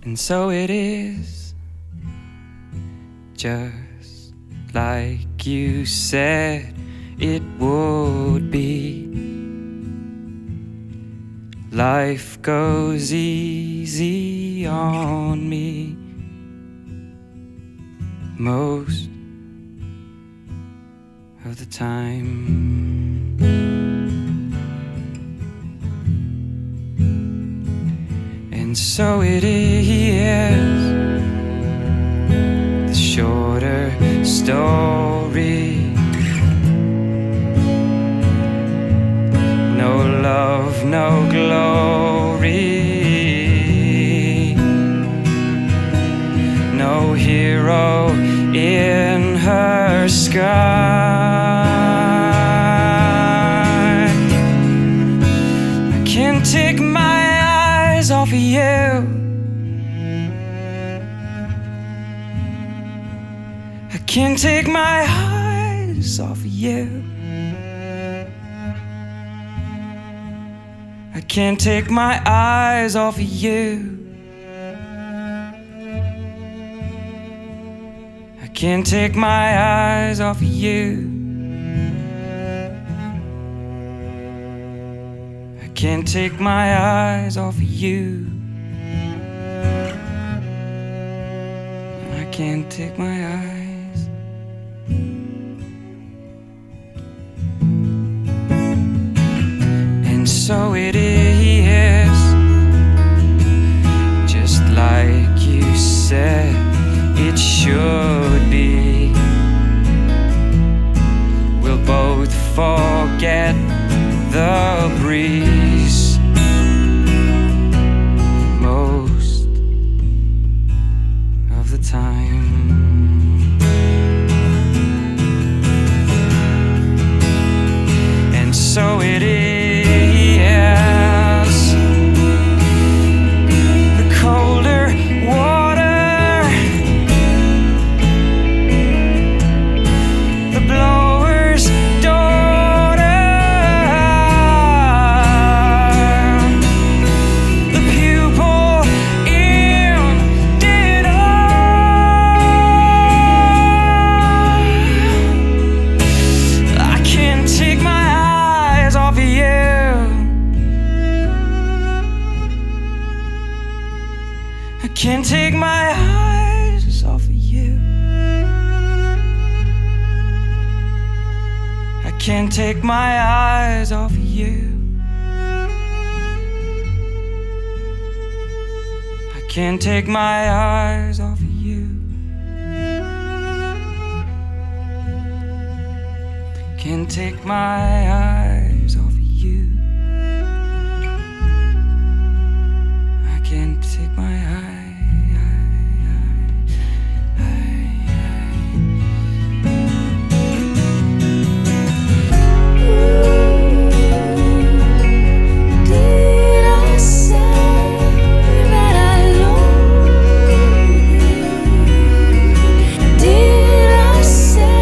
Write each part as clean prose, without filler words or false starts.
And so it is, just like you said it would be. Life goes easy on me most of the time. And so it is, the shorter story. No love, no glory, no hero in her sky. I can't take my eyes off of you. I can't take my eyes off of you. I can't take my eyes off of you. I can't take my eyes off of you. I can't take my eyes off of you. I can't take my eyes. And so it is, just like you said it should be. We'll both forget the breeze most of the time. And so it is, the colder water, the blower's daughter, the pupil in dead eye. I can't take my eyes off of you. I can't take my eyes off of you. I can't take my eyes off of you. I can't take my eyes off of you. Can't take my eyes off of you. I can't take my eyes. Did I say that I love you? Did I say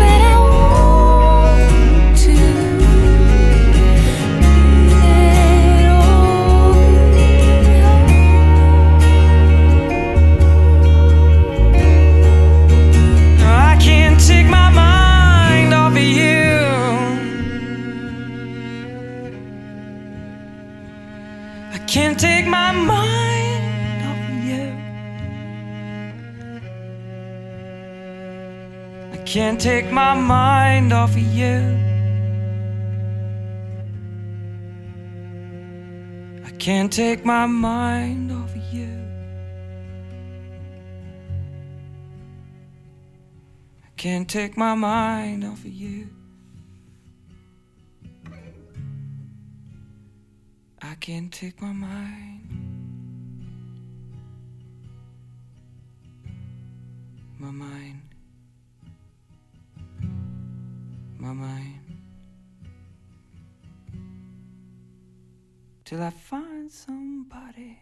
that I want to? Let all be No, I can't take my mind off of you. I can't take my mind off of you. I can't take my mind off of you. I can't take my mind off of you. I can't take my mind off of you. I can't take my mind. My mind. My mind. Till I find somebody